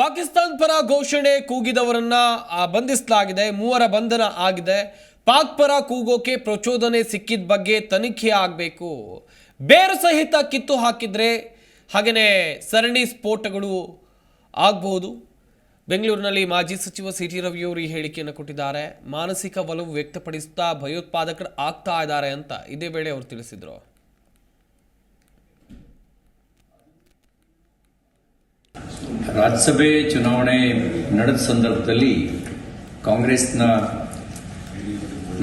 ಪಾಕಿಸ್ತಾನ ಪರ ಘೋಷಣೆ ಕೂಗಿದವರನ್ನ ಬಂಧಿಸಲಾಗಿದೆ. 3 ಬಂಧನ ಆಗಿದೆ. ಪಾಕ್ ಪರ ಕೂಗೋಕೆ ಪ್ರಚೋದನೆ ಸಿಕ್ಕಿದ ಬಗ್ಗೆ ತನಿಖೆ ಆಗಬೇಕು. ಬೇರು ಸಹಿತ ಕಿತ್ತು ಹಾಕಿದ್ರೆ ಹಾಗೆಯೇ ಸರಣಿ ಸ್ಫೋಟಗಳು ಆಗಬಹುದು. ಬೆಂಗಳೂರಿನಲ್ಲಿ ಮಾಜಿ ಸಚಿವ ಸಿ ಟಿ ರವಿ ಅವರು ಈ ಹೇಳಿಕೆಯನ್ನು ಕೊಟ್ಟಿದ್ದಾರೆ. ಮಾನಸಿಕ ಒಲವು ವ್ಯಕ್ತಪಡಿಸುತ್ತಾ ಭಯೋತ್ಪಾದಕರು ಆಗ್ತಾ ಇದ್ದಾರೆ ಅಂತ ಇದೇ ವೇಳೆ ಅವರು ತಿಳಿಸಿದರು. ರಾಜ್ಯಸಭೆ ಚುನಾವಣೆ ನಡೆದ ಸಂದರ್ಭದಲ್ಲಿ ಕಾಂಗ್ರೆಸ್ನ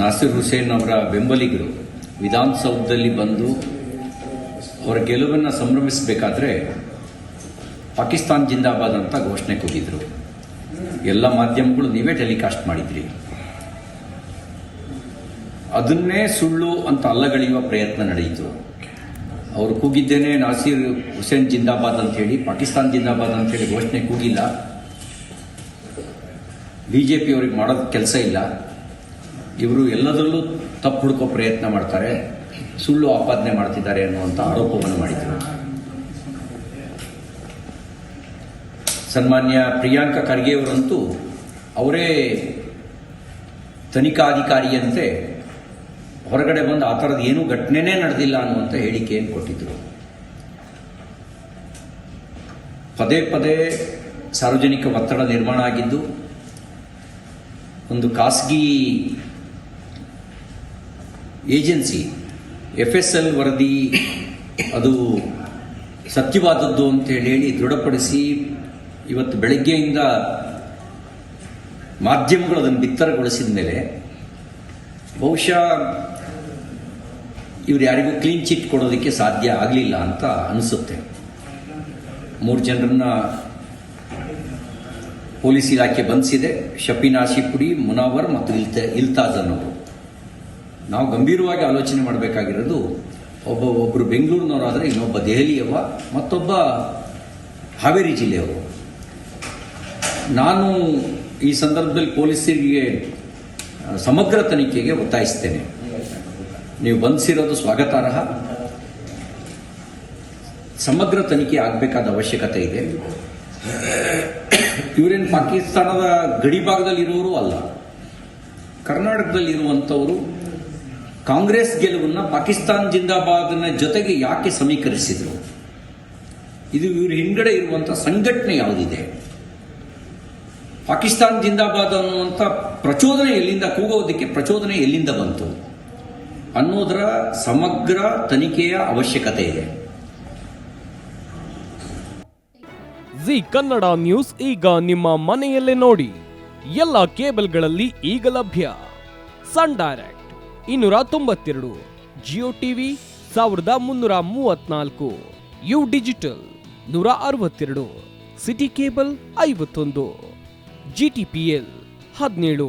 ನಾಸಿರ್ ಹುಸೇನ್ ಅವರ ಬೆಂಬಲಿಗರು ವಿಧಾನಸೌಧದಲ್ಲಿ ಬಂದು ಅವರ ಗೆಲುವನ್ನು ಸಂಭ್ರಮಿಸಬೇಕಾದ್ರೆ ಪಾಕಿಸ್ತಾನ್ ಜಿಂದಾಬಾದ್ ಅಂತ ಘೋಷಣೆ ಕೂಗಿದ್ರು. ಎಲ್ಲ ಮಾಧ್ಯಮಗಳು ನೀವೇ ಟೆಲಿಕಾಸ್ಟ್ ಮಾಡಿದ್ರಿ. ಅದನ್ನೇ ಸುಳ್ಳು ಅಂತ ಅಲ್ಲಗಳೆಯುವ ಪ್ರಯತ್ನ ನಡೆಯಿತು. ಅವರು ಕೂಗಿದ್ದೇನೆ ನಾಸಿರ್ ಹುಸೇನ್ ಜಿಂದಾಬಾದ್ ಅಂತ ಹೇಳಿ, ಪಾಕಿಸ್ತಾನ್ ಜಿಂದಾಬಾದ್ ಅಂತ ಹೇಳಿ ಘೋಷಣೆ ಕೂಗಿಲ್ಲ. ಬಿಜೆಪಿ ಅವರಿಗೆ ಮಾಡೋದು ಕೆಲಸ ಇಲ್ಲ. ಇವರು ಎಲ್ಲದರಲ್ಲೂ ತಪ್ಪು ಹುಡುಕೋ ಪ್ರಯತ್ನ ಮಾಡ್ತಾರೆ, ಸುಳ್ಳು ಆಪಾದನೆ ಮಾಡ್ತಿದ್ದಾರೆ ಅನ್ನುವಂಥ ಆರೋಪವನ್ನು ಮಾಡಿದರು. ಸನ್ಮಾನ್ಯ ಪ್ರಿಯಾಂಕಾ ಖರ್ಗೆ ಅವರಂತೂ ಅವರೇ ತನಿಖಾಧಿಕಾರಿಯಂತೆ ಹೊರಗಡೆ ಬಂದು ಆ ಥರದ ಏನೂ ಘಟನೆನೇ ನಡೆದಿಲ್ಲ ಅನ್ನುವಂಥ ಹೇಳಿಕೆಯನ್ನು ಕೊಟ್ಟಿದ್ದರು. ಪದೇ ಪದೇ ಸಾರ್ವಜನಿಕ ಒತ್ತಡ ನಿರ್ಮಾಣ ಆಗಿದ್ದು, ಒಂದು ಖಾಸಗಿ ಏಜೆನ್ಸಿ FSL ವರದಿ ಅದು ಸತ್ಯವಾದದ್ದು ಅಂತ ಹೇಳಿ ದೃಢಪಡಿಸಿ ಇವತ್ತು ಬೆಳಗ್ಗೆಯಿಂದ ಮಾಧ್ಯಮಗಳು ಅದನ್ನು ಬಿತ್ತರಗೊಳಿಸಿದ ಮೇಲೆ ಬಹುಶಃ ಇವರು ಯಾರಿಗೂ ಕ್ಲೀನ್ ಚಿಟ್ ಕೊಡೋದಕ್ಕೆ ಸಾಧ್ಯ ಆಗಲಿಲ್ಲ ಅಂತ ಅನಿಸುತ್ತೆ. 3 ಜನರನ್ನ ಪೊಲೀಸ್ ಇಲಾಖೆ ಬಂಧಿಸಿದೆ. ಶಫೀನ್ ಆಶಿಪುಡಿ, ಮುನಾವರ್ ಮತ್ತು ಇಲ್ತಾಜ್ ಅನ್ನೋರು. ನಾವು ಗಂಭೀರವಾಗಿ ಆಲೋಚನೆ ಮಾಡಬೇಕಾಗಿರೋದು, ಒಬ್ಬರು ಬೆಂಗಳೂರಿನವರಾದರೆ ಇನ್ನೊಬ್ಬ ದೆಹಲಿಯವ, ಮತ್ತೊಬ್ಬ ಹಾವೇರಿ ಜಿಲ್ಲೆಯವರು. ನಾನು ಈ ಸಂದರ್ಭದಲ್ಲಿ ಪೊಲೀಸರಿಗೆ ಸಮಗ್ರ ತನಿಖೆಗೆ ಒತ್ತಾಯಿಸ್ತೇನೆ. ನೀವು ಬಂಧಿಸಿರೋದು ಸ್ವಾಗತಾರ್ಹ. ಸಮಗ್ರ ತನಿಖೆ ಆಗಬೇಕಾದ ಅವಶ್ಯಕತೆ ಇದೆ. ಇವರೇನು ಪಾಕಿಸ್ತಾನದ ಗಡಿ ಭಾಗದಲ್ಲಿರುವವರು ಅಲ್ಲ, ಕರ್ನಾಟಕದಲ್ಲಿರುವಂಥವರು. ಕಾಂಗ್ರೆಸ್ ಗೆಲುವನ್ನು ಪಾಕಿಸ್ತಾನ್ ಜಿಂದಾಬಾದ್ನ ಜೊತೆಗೆ ಯಾಕೆ ಸಮೀಕರಿಸಿದರು? ಇದು ಇವ್ರ ಹಿಂದ್ಗಡೆ ಇರುವಂಥ ಸಂಘಟನೆ ಯಾವುದಿದೆ? ಪಾಕಿಸ್ತಾನ್ ಜಿಂದಾಬಾದ್ ಅನ್ನುವಂಥ ಪ್ರಚೋದನೆ ಎಲ್ಲಿಂದ, ಕೂಗೋದಕ್ಕೆ ಪ್ರಚೋದನೆ ಎಲ್ಲಿಂದ ಬಂತು ಅನ್ನೋದರ ಸಮಗ್ರ ತನಿಖೆಯ ಅವಶ್ಯಕತೆ ಇದೆ. ಜಿ ಕನ್ನಡ ನ್ಯೂಸ್ ಈಗ ನಿಮ್ಮ ಮನೆಯಲ್ಲೇ ನೋಡಿ. ಎಲ್ಲ ಕೇಬಲ್ಗಳಲ್ಲಿ ಈಗ ಲಭ್ಯ. Sun Direct 292, Jio TV 1334, U digital 162, city cable 51, GTPL 17,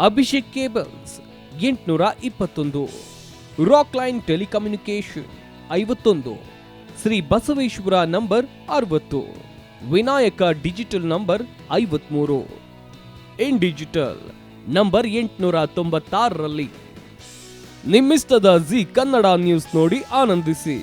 Abhishek cables 821, Rockline telecommunication 51, Shri Basaveshwara number 60, Vinayaka digital number 53, in digital number 896ರಲ್ಲಿ. ನಿಮ್ಮಿಸ್ತದ ಜಿ ಕನ್ನಡ ನ್ಯೂಸ್ ನೋಡಿ ಆನಂದಿಸಿ.